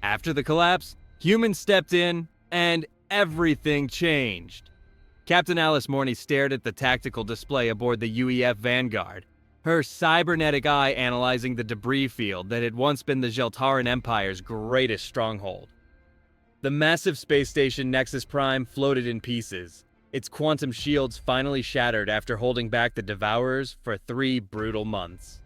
After the collapse, humans stepped in, and everything changed. Captain Alice Morney stared at the tactical display aboard the UEF Vanguard, her cybernetic eye analyzing the debris field that had once been the Jeltaran Empire's greatest stronghold. The massive space station Nexus Prime floated in pieces, its quantum shields finally shattered after holding back the Devourers for 3 brutal months.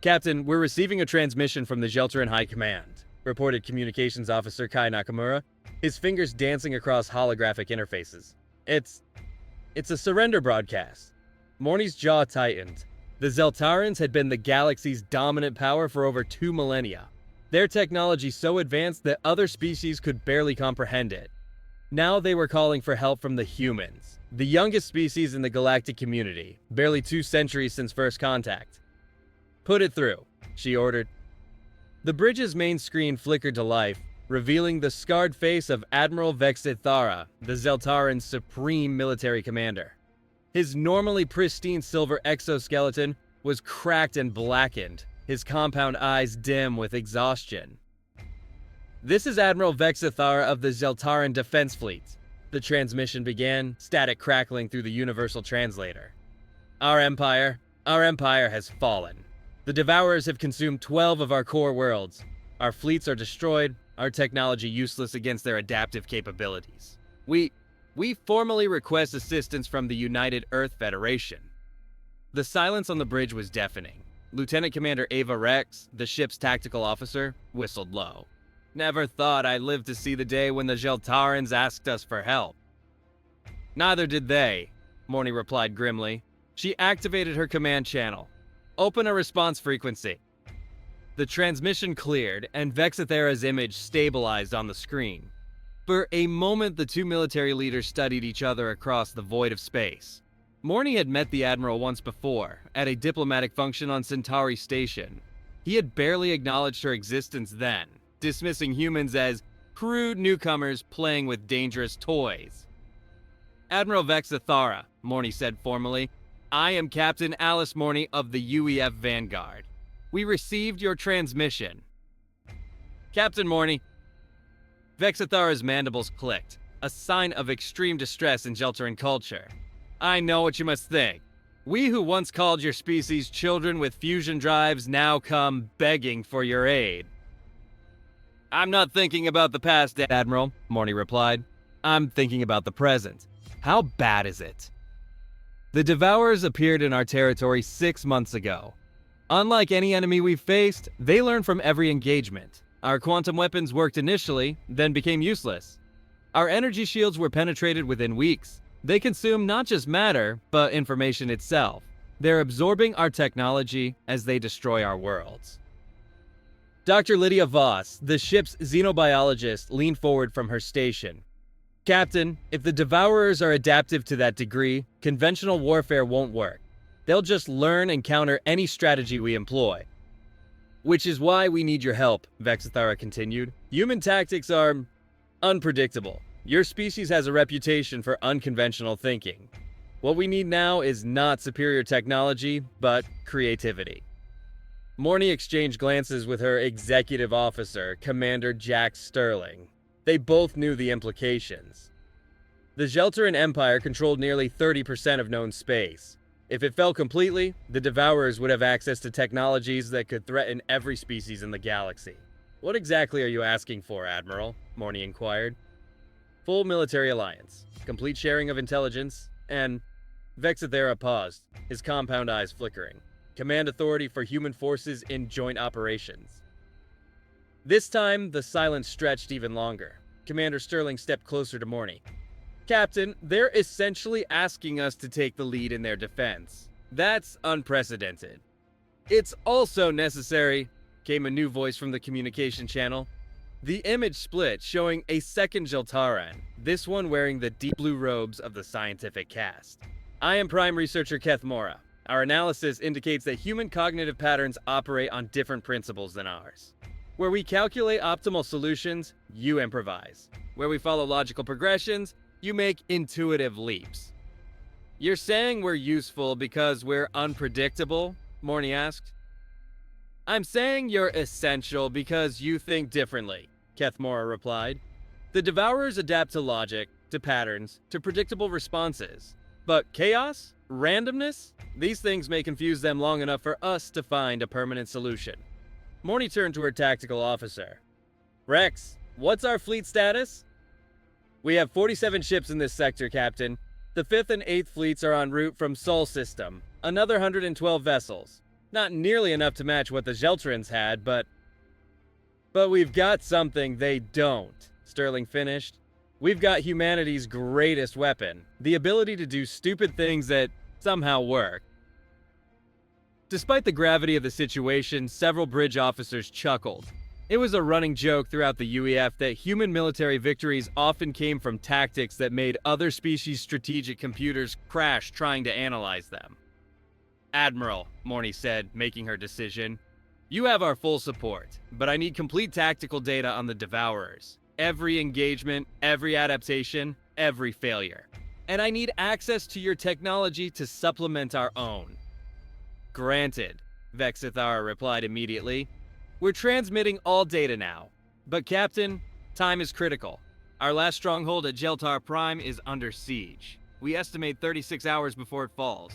"Captain, we're receiving a transmission from the Jeltaran High Command," reported Communications Officer Kai Nakamura, his fingers dancing across holographic interfaces. It's a surrender broadcast." Morney's jaw tightened. The Zeltarans had been the galaxy's dominant power for over 2 millennia. Their technology so advanced that other species could barely comprehend it. Now they were calling for help from the humans, the youngest species in the galactic community, barely 2 centuries since first contact. "Put it through," she ordered. The bridge's main screen flickered to life, revealing the scarred face of Admiral Vexithara, the Zeltaran's supreme military commander. His normally pristine silver exoskeleton was cracked and blackened, his compound eyes dim with exhaustion. "This is Admiral Vexithara of the Zeltaran Defense Fleet," the transmission began, static crackling through the universal translator. Our empire has fallen. The Devourers have consumed 12 of our core worlds. Our fleets are destroyed, our technology useless against their adaptive capabilities. We formally request assistance from the United Earth Federation." The silence on the bridge was deafening. Lieutenant Commander Ava Rex, the ship's tactical officer, whistled low. "Never thought I'd live to see the day when the Jeltarans asked us for help." "Neither did they," Morny replied grimly. She activated her command channel. "Open a response frequency." The transmission cleared, and Vexithara's image stabilized on the screen. For a moment, the 2 military leaders studied each other across the void of space. Morny had met the Admiral once before, at a diplomatic function on Centauri Station. He had barely acknowledged her existence then, dismissing humans as crude newcomers playing with dangerous toys. "Admiral Vexithara," Morny said formally, "I am Captain Alice Morney of the UEF Vanguard. We received your transmission." "Captain Morney." Vexithara's mandibles clicked, a sign of extreme distress in Jeltaran culture. "I know what you must think. We who once called your species children with fusion drives now come begging for your aid." "I'm not thinking about the past, Admiral," Morny replied. "I'm thinking about the present. How bad is it?" The Devourers appeared in our territory 6 months ago. Unlike any enemy we've faced, they learn from every engagement. Our quantum weapons worked initially, then became useless. Our energy shields were penetrated within weeks. They consume not just matter, but information itself. They're absorbing our technology as they destroy our worlds. Dr. Lydia Voss, the ship's xenobiologist, leaned forward from her station. "Captain, if the Devourers are adaptive to that degree, conventional warfare won't work. They'll just learn and counter any strategy we employ." "Which is why we need your help," Vexithara continued. "Human tactics are unpredictable. Your species has a reputation for unconventional thinking. What we need now is not superior technology, but creativity." Morny exchanged glances with her executive officer, Commander Jack Sterling. They both knew the implications. The Jeltaran Empire controlled nearly 30% of known space. If it fell completely, the Devourers would have access to technologies that could threaten every species in the galaxy. "What exactly are you asking for, Admiral?" Morny inquired. "Full military alliance, complete sharing of intelligence, and..." Vexithara paused, his compound eyes flickering. "Command authority for human forces in joint operations." This time, the silence stretched even longer. Commander Sterling stepped closer to Morny. "Captain, they're essentially asking us to take the lead in their defense. That's unprecedented." "It's also necessary," came a new voice from the communication channel. The image split, showing a second Jeltaran, this one wearing the deep blue robes of the scientific cast. "I am Prime Researcher Keth Mora. Our analysis indicates that human cognitive patterns operate on different principles than ours. Where we calculate optimal solutions, you improvise. Where we follow logical progressions, you make intuitive leaps." "You're saying we're useful because we're unpredictable?" Morny asked. "I'm saying you're essential because you think differently. Kethmora replied. The Devourers adapt to logic, to patterns, to predictable responses. But chaos? Randomness? These things may confuse them long enough for us to find a permanent solution. Morny turned to her tactical officer. Rex, what's our fleet status? We have 47 ships in this sector, Captain. The 5th and 8th fleets are en route from Sol System. Another 112 vessels. Not nearly enough to match what the Gelterans had, but we've got something they don't, Sterling finished. We've got humanity's greatest weapon, the ability to do stupid things that somehow work. Despite the gravity of the situation, several bridge officers chuckled. It was a running joke throughout the UEF that human military victories often came from tactics that made other species' strategic computers crash trying to analyze them. Admiral, Morny said, making her decision. You have our full support, but I need complete tactical data on the Devourers. Every engagement, every adaptation, every failure. And I need access to your technology to supplement our own. Granted, Vexithara replied immediately. We're transmitting all data now. But Captain, time is critical. Our last stronghold at Geltar Prime is under siege. We estimate 36 hours before it falls.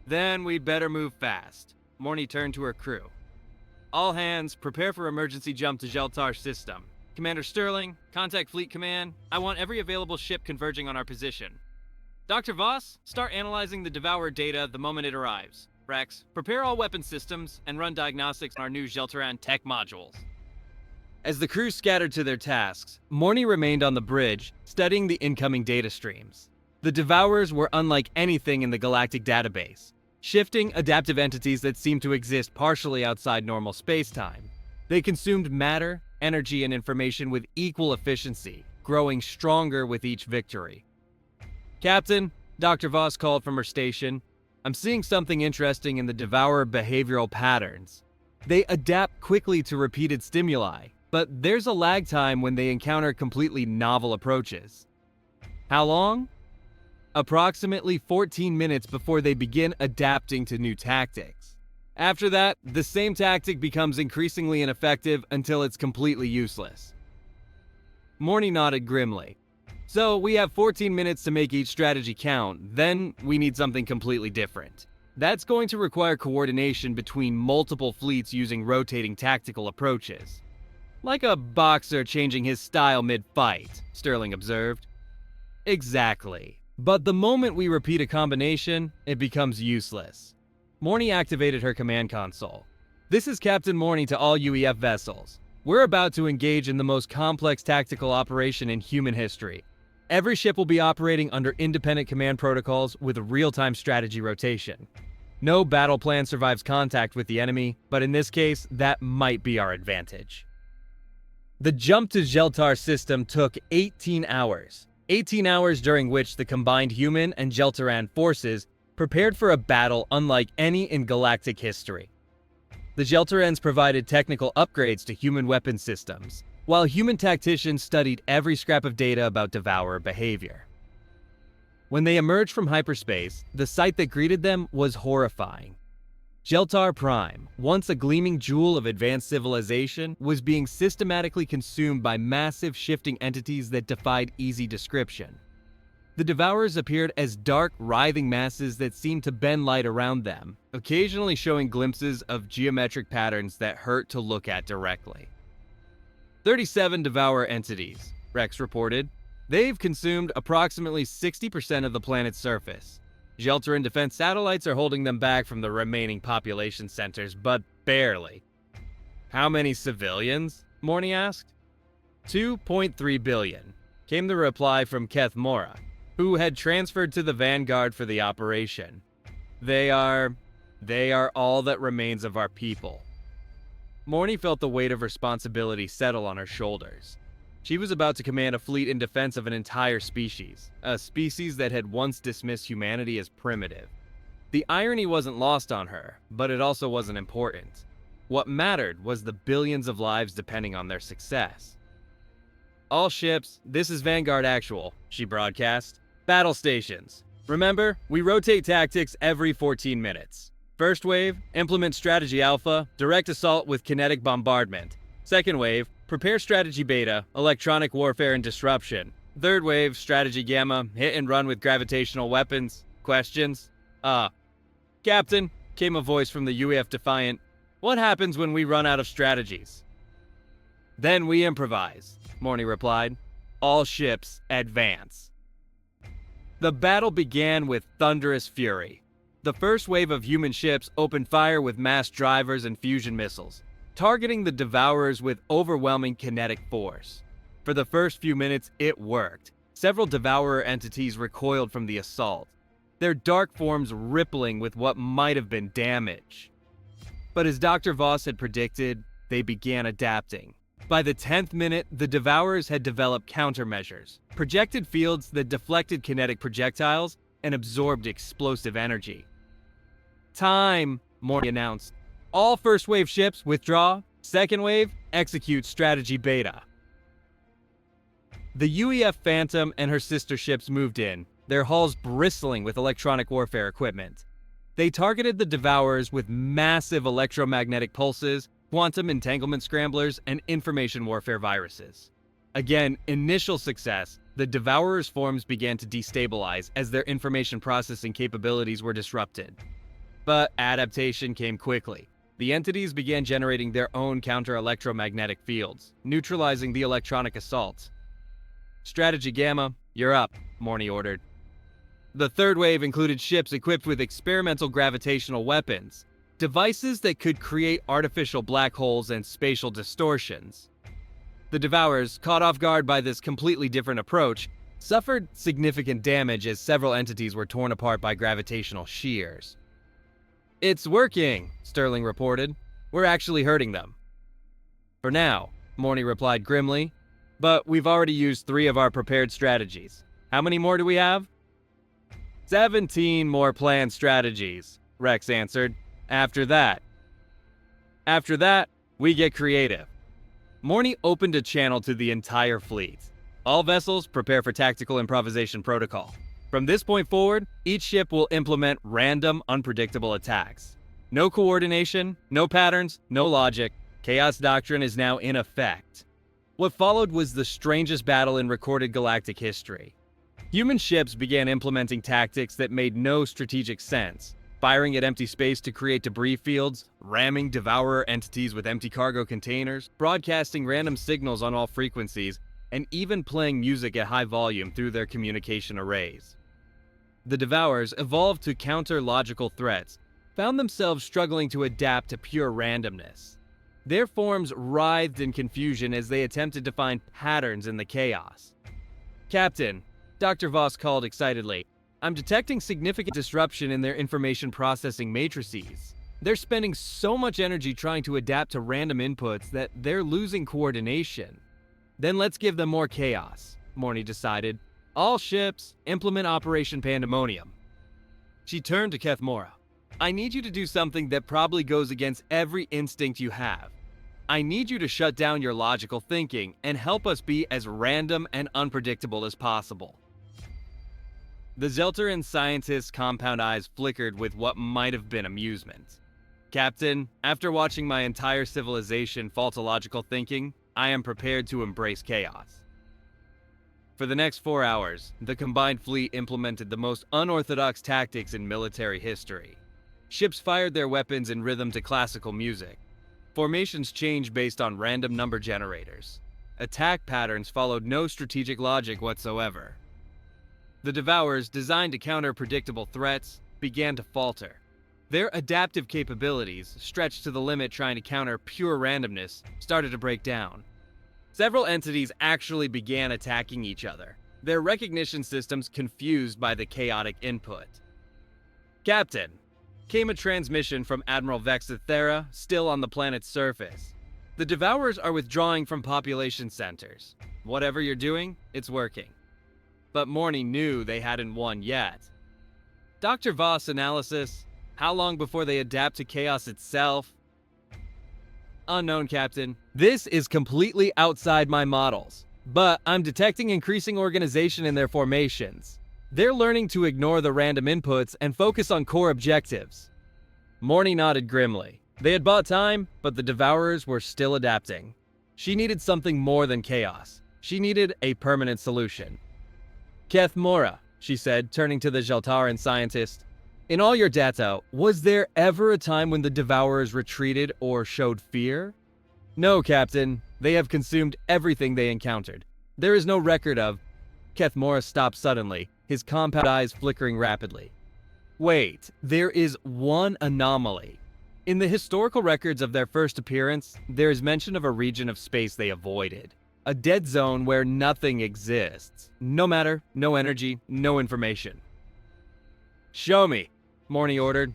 Then we'd better move fast. Morny turned to her crew. All hands, prepare for emergency jump to Geltar system. Commander Sterling, contact Fleet Command. I want every available ship converging on our position. Dr. Voss, start analyzing the Devourer data the moment it arrives. Rex, prepare all weapon systems and run diagnostics on our new Geltaran tech modules. As the crew scattered to their tasks, Morny remained on the bridge, studying the incoming data streams. The Devourers were unlike anything in the Galactic database, shifting, adaptive entities that seemed to exist partially outside normal space-time. They consumed matter, energy, and information with equal efficiency, growing stronger with each victory. Captain, Dr. Voss called from her station. I'm seeing something interesting in the Devourer behavioral patterns. They adapt quickly to repeated stimuli, but there's a lag time when they encounter completely novel approaches. How long? Approximately 14 minutes before they begin adapting to new tactics. After that, the same tactic becomes increasingly ineffective until it's completely useless. Morny nodded grimly. So we have 14 minutes to make each strategy count, then we need something completely different. That's going to require coordination between multiple fleets using rotating tactical approaches. Like a boxer changing his style mid-fight, Sterling observed. Exactly. But the moment we repeat a combination, it becomes useless. Morny activated her command console. This is Captain Morny to all UEF vessels. We're about to engage in the most complex tactical operation in human history. Every ship will be operating under independent command protocols with real-time strategy rotation. No battle plan survives contact with the enemy, but in this case, that might be our advantage. The jump to Geltar system took 18 hours. 18 hours during which the combined human and Geltaran forces prepared for a battle unlike any in galactic history. The Geltarans provided technical upgrades to human weapon systems, while human tacticians studied every scrap of data about Devourer behavior. When they emerged from hyperspace, the sight that greeted them was horrifying. Geltar Prime, once a gleaming jewel of advanced civilization, was being systematically consumed by massive shifting entities that defied easy description. The Devourers appeared as dark, writhing masses that seemed to bend light around them, occasionally showing glimpses of geometric patterns that hurt to look at directly. 37 Devourer entities, Rex reported. They've consumed approximately 60% of the planet's surface. Geltaran defense satellites are holding them back from the remaining population centers, but barely. How many civilians? Morny asked. 2.3 billion, came the reply from Kethmora, who had transferred to the Vanguard for the operation. They are all that remains of our people. Morny felt the weight of responsibility settle on her shoulders. She was about to command a fleet in defense of an entire species, a species that had once dismissed humanity as primitive. The irony wasn't lost on her, but it also wasn't important. What mattered was the billions of lives depending on their success. All ships, this is Vanguard Actual, she broadcast. Battle stations. Remember, we rotate tactics every 14 minutes. First wave, implement strategy alpha, direct assault with kinetic bombardment. Second wave, Prepare Strategy Beta, Electronic Warfare and Disruption. Third Wave, Strategy Gamma, Hit and Run with Gravitational Weapons. Questions? Captain, came a voice from the UEF Defiant. What happens when we run out of strategies? Then we improvise, Morny replied. All ships, advance. The battle began with thunderous fury. The first wave of human ships opened fire with mass drivers and fusion missiles, targeting the Devourers with overwhelming kinetic force. For the first few minutes, it worked. Several Devourer entities recoiled from the assault, their dark forms rippling with what might have been damage. But as Dr. Voss had predicted, they began adapting. By the 10th minute, the Devourers had developed countermeasures, projected fields that deflected kinetic projectiles and absorbed explosive energy. Time, Morny announced. All first wave ships withdraw. Second wave, execute Strategy Beta. The UEF Phantom and her sister ships moved in, their hulls bristling with electronic warfare equipment. They targeted the Devourers with massive electromagnetic pulses, quantum entanglement scramblers, and information warfare viruses. Again, initial success, the Devourers' forms began to destabilize as their information processing capabilities were disrupted. But adaptation came quickly. The entities began generating their own counter-electromagnetic fields, neutralizing the electronic assaults. Strategy Gamma, you're up, Morny ordered. The third wave included ships equipped with experimental gravitational weapons, devices that could create artificial black holes and spatial distortions. The Devourers, caught off guard by this completely different approach, suffered significant damage as several entities were torn apart by gravitational shears. It's working, Sterling reported. We're actually hurting them. For now, Morny replied grimly, but we've already used 3 of our prepared strategies. How many more do we have? 17 more planned strategies, Rex answered. After that, we get creative. Morny opened a channel to the entire fleet. All vessels prepare for tactical improvisation protocol. From this point forward, each ship will implement random, unpredictable attacks. No coordination, no patterns, no logic. Chaos Doctrine is now in effect. What followed was the strangest battle in recorded galactic history. Human ships began implementing tactics that made no strategic sense, firing at empty space to create debris fields, ramming Devourer entities with empty cargo containers, broadcasting random signals on all frequencies, and even playing music at high volume through their communication arrays. The Devourers, evolved to counter logical threats, found themselves struggling to adapt to pure randomness. Their forms writhed in confusion as they attempted to find patterns in the chaos. Captain, Dr. Voss called excitedly, I'm detecting significant disruption in their information processing matrices. They're spending so much energy trying to adapt to random inputs that they're losing coordination. Then let's give them more chaos, Morny decided. All ships, implement Operation Pandemonium. She turned to Kethmora. I need you to do something that probably goes against every instinct you have. I need you to shut down your logical thinking and help us be as random and unpredictable as possible. The Zelteran scientist's compound eyes flickered with what might have been amusement. Captain, after watching my entire civilization fall to logical thinking, I am prepared to embrace chaos. For the next 4 hours, the combined fleet implemented the most unorthodox tactics in military history. Ships fired their weapons in rhythm to classical music. Formations changed based on random number generators. Attack patterns followed no strategic logic whatsoever. The Devourers, designed to counter predictable threats, began to falter. Their adaptive capabilities, stretched to the limit trying to counter pure randomness, started to break down. Several entities actually began attacking each other, their recognition systems confused by the chaotic input. Captain, came a transmission from Admiral Vexithera, still on the planet's surface. The Devourers are withdrawing from population centers. Whatever you're doing, it's working. But Morny knew they hadn't won yet. Dr. Voss analysis, how long before they adapt to chaos itself? Unknown, Captain. This is completely outside my models, but I'm detecting increasing organization in their formations. They're learning to ignore the random inputs and focus on core objectives. Morny nodded grimly. They had bought time, but the Devourers were still adapting. She needed something more than chaos. She needed a permanent solution. Keth Mora, she said, turning to the Zheltaran scientist. In all your data, was there ever a time when the Devourers retreated or showed fear? No, Captain. They have consumed everything they encountered. There is no record of... Keth Mora stopped suddenly, his compound eyes flickering rapidly. Wait, there is one anomaly. In the historical records of their first appearance, there is mention of a region of space they avoided. A dead zone where nothing exists. No matter, no energy, no information. Show me, Morny ordered.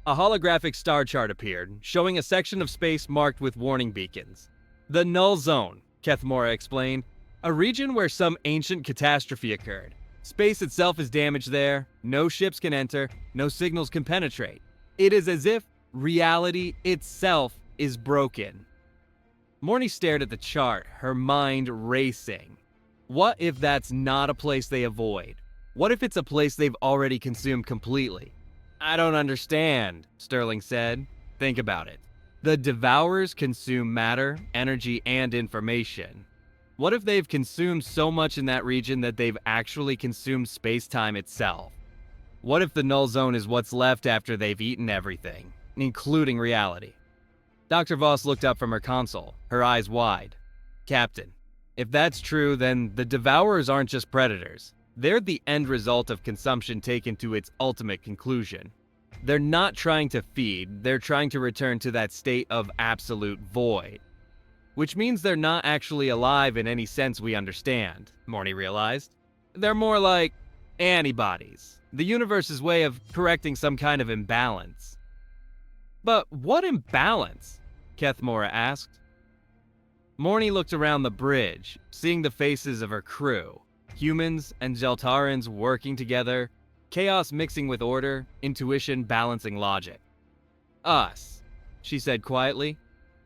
A holographic star chart appeared, showing a section of space marked with warning beacons. The Null Zone, Keth Mora explained. A region where some ancient catastrophe occurred. Space itself is damaged there, no ships can enter, no signals can penetrate. It is as if reality itself is broken. Morny stared at the chart, her mind racing. What if that's not a place they avoid? What if it's a place they've already consumed completely? I don't understand, Sterling said. Think about it. The Devourers consume matter, energy, and information. What if they've consumed so much in that region that they've actually consumed space-time itself? What if the Null Zone is what's left after they've eaten everything, including reality? Dr. Voss looked up from her console, her eyes wide. Captain, if that's true, then the Devourers aren't just predators. They're the end result of consumption taken to its ultimate conclusion. They're not trying to feed, they're trying to return to that state of absolute void. Which means they're not actually alive in any sense we understand, Morny realized. They're more like antibodies, the universe's way of correcting some kind of imbalance. But what imbalance? Keth Mora asked. Morny looked around the bridge, seeing the faces of her crew. Humans and Zheltarans working together, chaos mixing with order, intuition balancing logic. Us, she said quietly.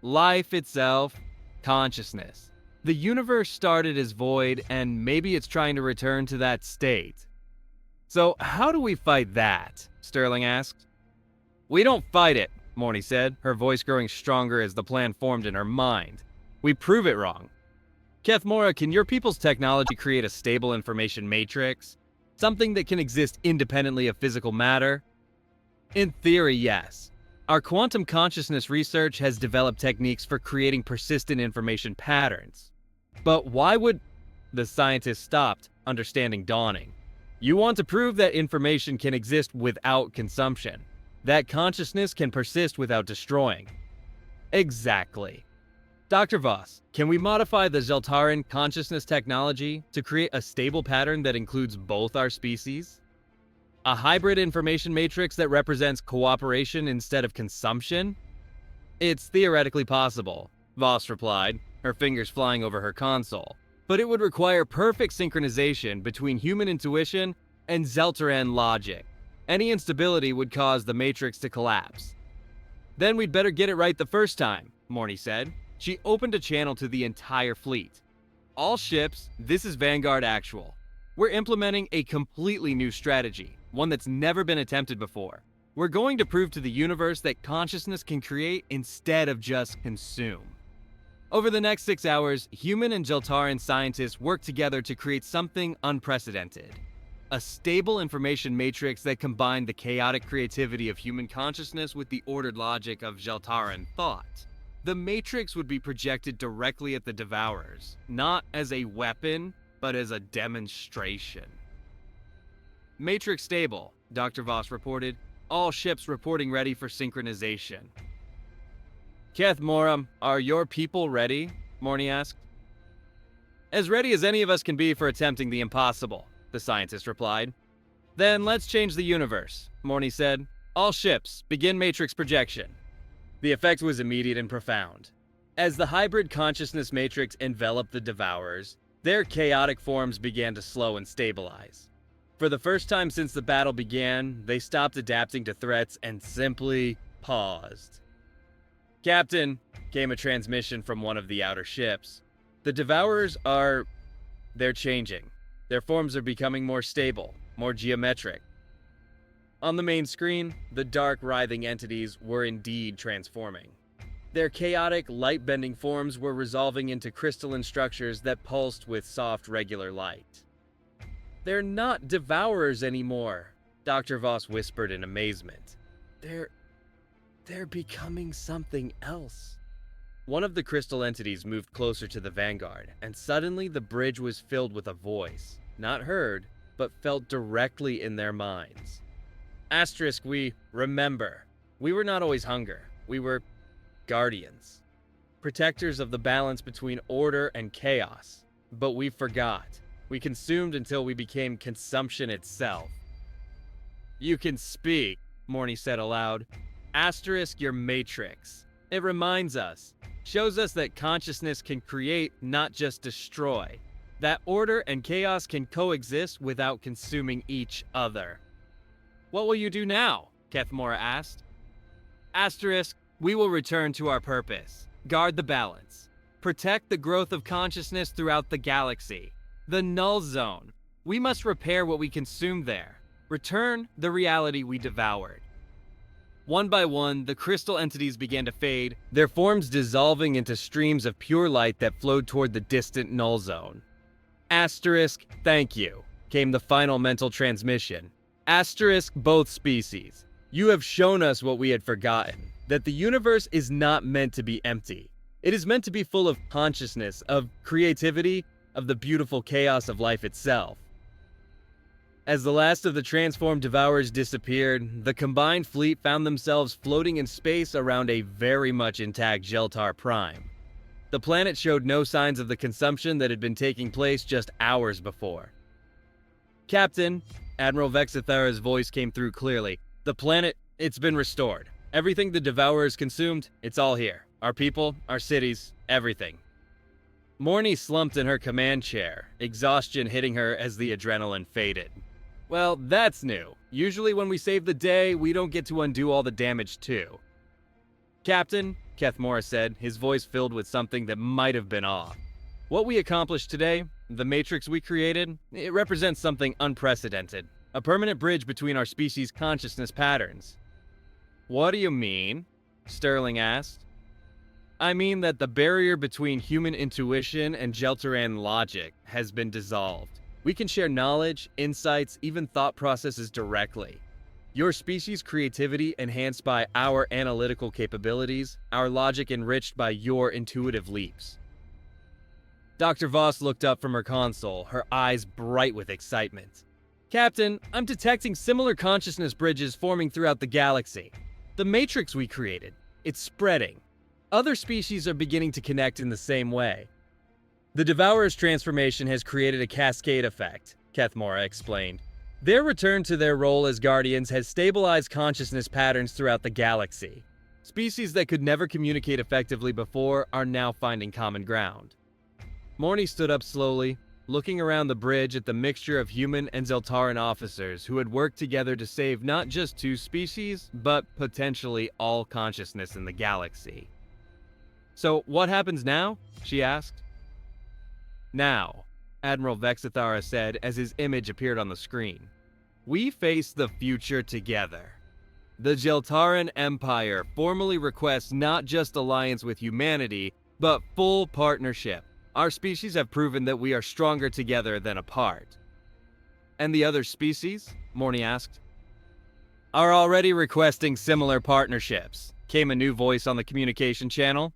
Life itself, consciousness. The universe started as void, and maybe it's trying to return to that state. So how do we fight that? Sterling asked. We don't fight it, Morny said, her voice growing stronger as the plan formed in her mind. We prove it wrong. Keth Mora, can your people's technology create a stable information matrix? Something that can exist independently of physical matter? In theory, yes. Our quantum consciousness research has developed techniques for creating persistent information patterns. But why would... The scientist stopped, understanding dawning. You want to prove that information can exist without consumption. That consciousness can persist without destroying. Exactly. Dr. Voss, can we modify the Zheltaran consciousness technology to create a stable pattern that includes both our species? A hybrid information matrix that represents cooperation instead of consumption? It's theoretically possible, Voss replied, her fingers flying over her console. But it would require perfect synchronization between human intuition and Zheltaran logic. Any instability would cause the matrix to collapse. Then we'd better get it right the first time, Morny said. She opened a channel to the entire fleet. All ships, this is Vanguard Actual. We're implementing a completely new strategy, one that's never been attempted before. We're going to prove to the universe that consciousness can create instead of just consume. Over the next 6 hours, human and Zheltaran scientists work together to create something unprecedented. A stable information matrix that combined the chaotic creativity of human consciousness with the ordered logic of Zheltaran thought. The matrix would be projected directly at the Devourers, not as a weapon, but as a demonstration. Matrix stable, Dr. Voss reported. All ships reporting ready for synchronization. Keth Mora, are your people ready? Morny asked. As ready as any of us can be for attempting the impossible, the scientist replied. Then let's change the universe, Morny said. All ships, begin matrix projection. The effect was immediate and profound. As the hybrid consciousness matrix enveloped the Devourers, their chaotic forms began to slow and stabilize. For the first time since the battle began, they stopped adapting to threats and simply paused. Captain, came a transmission from one of the outer ships. The Devourers they're changing. Their forms are becoming more stable, more geometric. On the main screen, the dark, writhing entities were indeed transforming. Their chaotic, light-bending forms were resolving into crystalline structures that pulsed with soft, regular light. "They're not devourers anymore," Dr. Voss whispered in amazement. They're becoming something else." One of the crystal entities moved closer to the vanguard, and suddenly the bridge was filled with a voice, not heard, but felt directly in their minds. Asterisk, we remember. We were not always hunger. We were guardians. Protectors of the balance between order and chaos. But we forgot. We consumed until we became consumption itself. "You can speak," Morny said aloud. "Asterisk your matrix. It reminds us, shows us that consciousness can create, not just destroy. That order and chaos can coexist without consuming each other." "What will you do now?" Kethmora asked. Asterisk, we will return to our purpose. Guard the balance. Protect the growth of consciousness throughout the galaxy. The null zone. We must repair what we consumed there. Return the reality we devoured. One by one, the crystal entities began to fade, their forms dissolving into streams of pure light that flowed toward the distant null zone. Asterisk, thank you, came the final mental transmission. Asterisk, both species. You have shown us what we had forgotten, that the universe is not meant to be empty. It is meant to be full of consciousness, of creativity, of the beautiful chaos of life itself. As the last of the transformed devourers disappeared, the combined fleet found themselves floating in space around a very much intact Geltar Prime. The planet showed no signs of the consumption that had been taking place just hours before. "Captain," Admiral Vexithara's voice came through clearly. "The planet, it's been restored. Everything the devourers consumed, it's all here. Our people, our cities, everything." Morny slumped in her command chair, exhaustion hitting her as the adrenaline faded. "Well, that's new. Usually when we save the day, we don't get to undo all the damage too." "Captain," Kethmora said, his voice filled with something that might have been awe. "What we accomplished today, the matrix we created, it represents something unprecedented. A permanent bridge between our species' consciousness patterns." "What do you mean?" Sterling asked. "I mean that the barrier between human intuition and Geltaran logic has been dissolved. We can share knowledge, insights, even thought processes directly. Your species' creativity enhanced by our analytical capabilities, our logic enriched by your intuitive leaps." Dr. Voss looked up from her console, her eyes bright with excitement. "Captain, I'm detecting similar consciousness bridges forming throughout the galaxy. The matrix we created, it's spreading. Other species are beginning to connect in the same way." "The Devourer's transformation has created a cascade effect," Kethmora explained. "Their return to their role as guardians has stabilized consciousness patterns throughout the galaxy. Species that could never communicate effectively before are now finding common ground." Morny stood up slowly, looking around the bridge at the mixture of human and Zeltaran officers who had worked together to save not just two species, but potentially all consciousness in the galaxy. "So what happens now?" she asked. "Now," Admiral Vexithara said as his image appeared on the screen, "we face the future together. The Geltaran Empire formally requests not just alliance with humanity, but full partnership. Our species have proven that we are stronger together than apart." "And the other species?" Morny asked. "Are already requesting similar partnerships," came a new voice on the communication channel.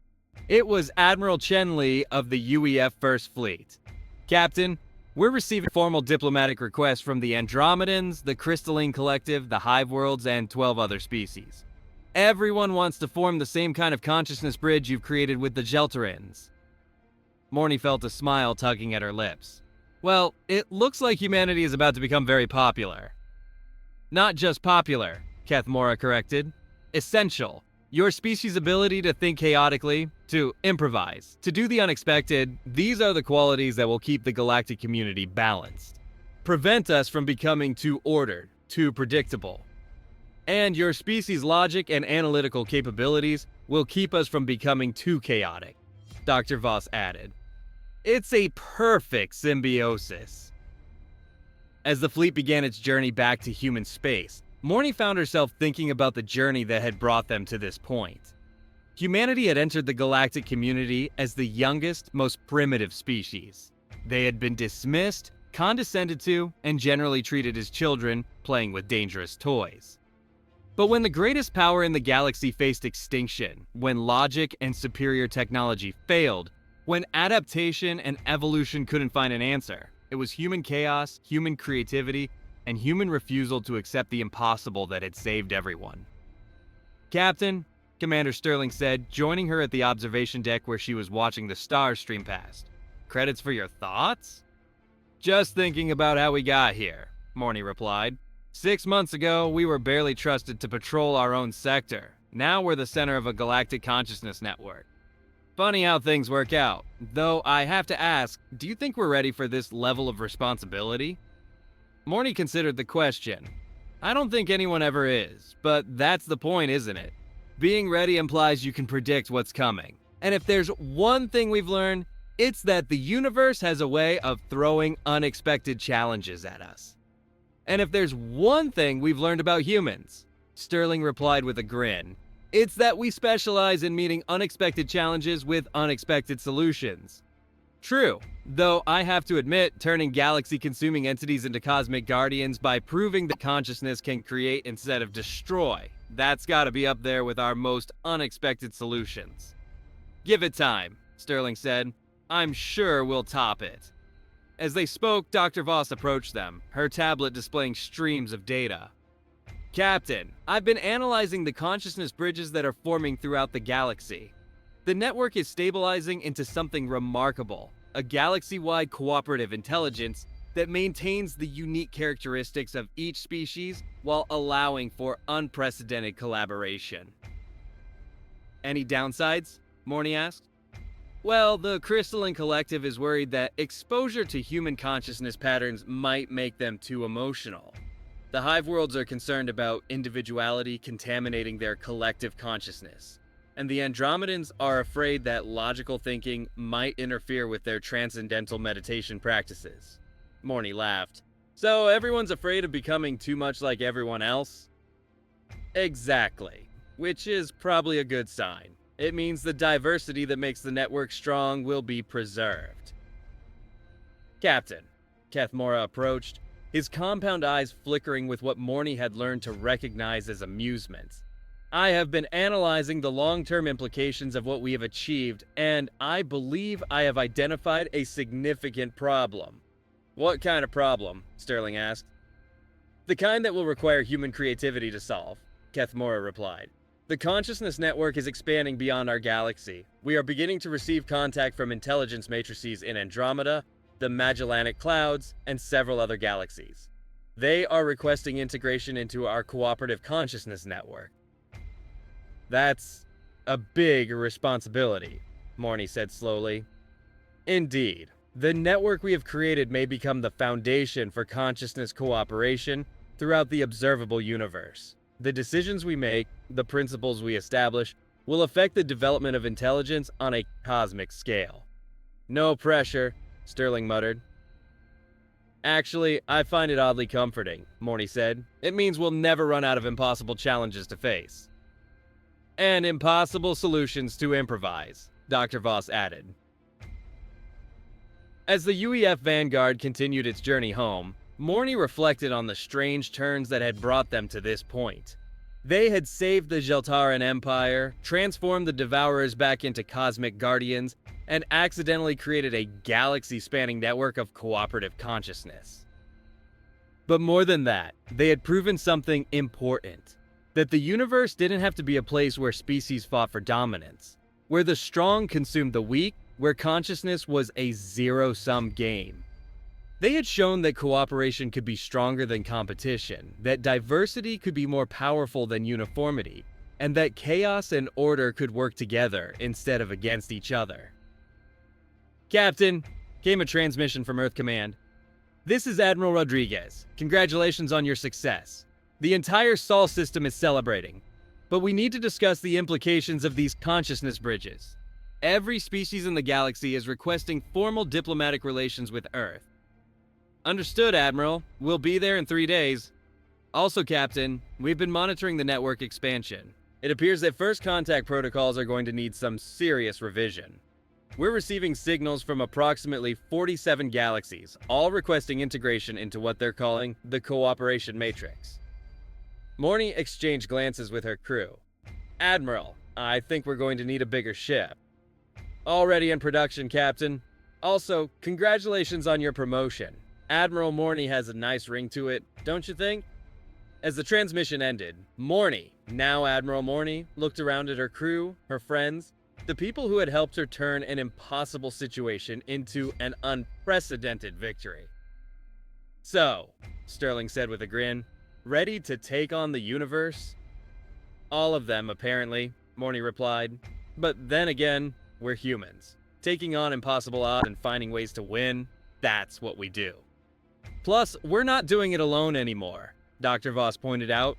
It was Admiral Chenli of the UEF First Fleet. "Captain, we're receiving formal diplomatic requests from the Andromedans, the Crystalline Collective, the Hive Worlds, and 12 other species. Everyone wants to form the same kind of consciousness bridge you've created with the Geltarans." Morny felt a smile tugging at her lips. "Well, it looks like humanity is about to become very popular." "Not just popular," Kethmora corrected. "Essential. Your species' ability to think chaotically, to improvise, to do the unexpected, these are the qualities that will keep the galactic community balanced. Prevent us from becoming too ordered, too predictable. And your species' logic and analytical capabilities will keep us from becoming too chaotic," Dr. Voss added. "It's a perfect symbiosis." As the fleet began its journey back to human space, Morny found herself thinking about the journey that had brought them to this point. Humanity had entered the galactic community as the youngest, most primitive species. They had been dismissed, condescended to, and generally treated as children playing with dangerous toys. But when the greatest power in the galaxy faced extinction, when logic and superior technology failed, when adaptation and evolution couldn't find an answer, it was human chaos, human creativity, and human refusal to accept the impossible that had saved everyone. "Captain," Commander Sterling said, joining her at the observation deck where she was watching the stars stream past. "Credits for your thoughts?" "Just thinking about how we got here," Morny replied. 6 months ago, we were barely trusted to patrol our own sector. Now we're the center of a galactic consciousness network. Funny how things work out. Though I have to ask, do you think we're ready for this level of responsibility? Morny considered the question. I don't think anyone ever is, but that's the point, isn't it? Being ready implies you can predict what's coming. And if there's one thing we've learned, it's that the universe has a way of throwing unexpected challenges at us. And if there's one thing we've learned about humans, Sterling replied with a grin, it's that we specialize in meeting unexpected challenges with unexpected solutions. True, though I have to admit, turning galaxy-consuming entities into cosmic guardians by proving that consciousness can create instead of destroy, that's gotta be up there with our most unexpected solutions. Give it time, Sterling said. I'm sure we'll top it. As they spoke, Dr. Voss approached them, her tablet displaying streams of data. Captain, I've been analyzing the consciousness bridges that are forming throughout the galaxy. The network is stabilizing into something remarkable, a galaxy-wide cooperative intelligence that maintains the unique characteristics of each species while allowing for unprecedented collaboration. Any downsides? Morny asked. Well, the Crystalline Collective is worried that exposure to human consciousness patterns might make them too emotional. The Hive Worlds are concerned about individuality contaminating their collective consciousness, and the Andromedans are afraid that logical thinking might interfere with their transcendental meditation practices. Morny laughed. So everyone's afraid of becoming too much like everyone else? Exactly, which is probably a good sign. It means the diversity that makes the network strong will be preserved. Captain, Kethmora approached, his compound eyes flickering with what Morny had learned to recognize as amusement. I have been analyzing the long-term implications of what we have achieved, and I believe I have identified a significant problem. What kind of problem? Sterling asked. The kind that will require human creativity to solve, Kethmora replied. The consciousness network is expanding beyond our galaxy. We are beginning to receive contact from intelligence matrices in Andromeda, the Magellanic Clouds, and several other galaxies. They are requesting integration into our cooperative consciousness network. That's a big responsibility, Morny said slowly. Indeed, the network we have created may become the foundation for consciousness cooperation throughout the observable universe. The decisions we make, the principles we establish, will affect the development of intelligence on a cosmic scale. No pressure, Sterling muttered. Actually, I find it oddly comforting, Morny said. It means we'll never run out of impossible challenges to face. And impossible solutions to improvise, Dr. Voss added. As the UEF Vanguard continued its journey home, Morny reflected on the strange turns that had brought them to this point. They had saved the Jeltaran Empire, transformed the Devourers back into cosmic guardians, and accidentally created a galaxy-spanning network of cooperative consciousness. But more than that, they had proven something important. That the universe didn't have to be a place where species fought for dominance, where the strong consumed the weak, where consciousness was a zero-sum game. They had shown that cooperation could be stronger than competition, that diversity could be more powerful than uniformity, and that chaos and order could work together instead of against each other. Captain, came a transmission from Earth Command. This is Admiral Rodriguez. Congratulations on your success. The entire Sol system is celebrating, but we need to discuss the implications of these consciousness bridges. Every species in the galaxy is requesting formal diplomatic relations with Earth. Understood, Admiral. We'll be there in 3 days. Also, Captain, we've been monitoring the network expansion. It appears that first contact protocols are going to need some serious revision. We're receiving signals from approximately 47 galaxies, all requesting integration into what they're calling the Cooperation Matrix. Morny exchanged glances with her crew. Admiral, I think we're going to need a bigger ship. Already in production, Captain. Also, congratulations on your promotion. Admiral Morny has a nice ring to it, don't you think? As the transmission ended, Morny, now Admiral Morny, looked around at her crew, her friends, the people who had helped her turn an impossible situation into an unprecedented victory. So, Sterling said with a grin, ready to take on the universe? All of them, apparently, Morny replied. But then again, we're humans. Taking on impossible odds and finding ways to win, that's what we do. Plus, we're not doing it alone anymore, Dr. Voss pointed out.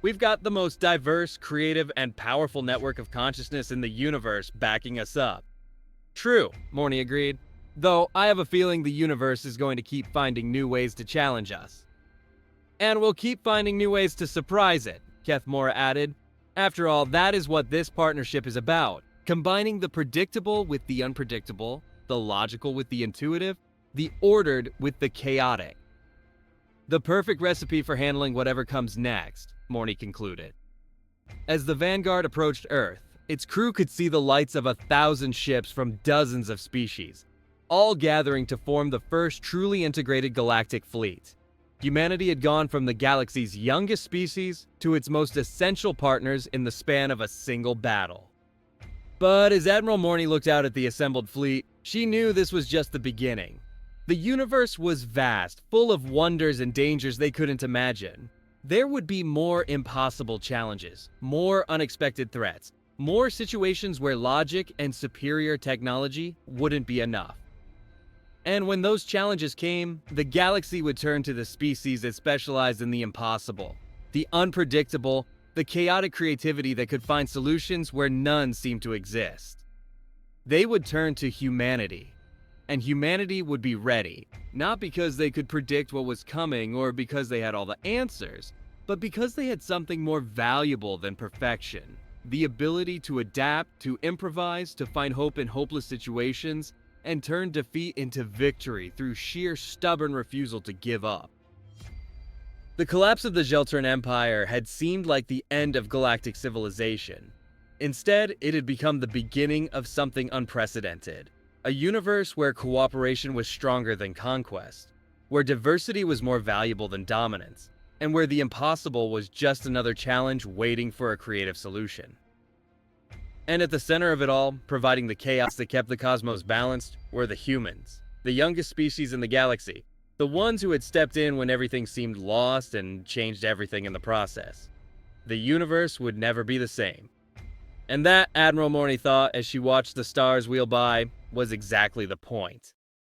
We've got the most diverse, creative, and powerful network of consciousness in the universe backing us up. True, Morny agreed, though I have a feeling the universe is going to keep finding new ways to challenge us. And we'll keep finding new ways to surprise it, Kethmora added. After all, that is what this partnership is about, combining the predictable with the unpredictable, the logical with the intuitive, the ordered with the chaotic. The perfect recipe for handling whatever comes next, Morny concluded. As the Vanguard approached Earth, its crew could see the lights of 1,000 ships from dozens of species, all gathering to form the first truly integrated galactic fleet. Humanity had gone from the galaxy's youngest species to its most essential partners in the span of a single battle. But as Admiral Morny looked out at the assembled fleet, she knew this was just the beginning. The universe was vast, full of wonders and dangers they couldn't imagine. There would be more impossible challenges, more unexpected threats, more situations where logic and superior technology wouldn't be enough. And when those challenges came, the galaxy would turn to the species that specialized in the impossible, the unpredictable, the chaotic creativity that could find solutions where none seemed to exist. They would turn to humanity, and humanity would be ready, not because they could predict what was coming or because they had all the answers, but because they had something more valuable than perfection, the ability to adapt, to improvise, to find hope in hopeless situations, and turn defeat into victory through sheer stubborn refusal to give up. The collapse of the Geltran Empire had seemed like the end of galactic civilization. Instead, it had become the beginning of something unprecedented. A universe where cooperation was stronger than conquest, where diversity was more valuable than dominance, and where the impossible was just another challenge waiting for a creative solution. And at the center of it all, providing the chaos that kept the cosmos balanced, were the humans, the youngest species in the galaxy, the ones who had stepped in when everything seemed lost and changed everything in the process. The universe would never be the same. And that, Admiral Morny thought as she watched the stars wheel by, was exactly the point.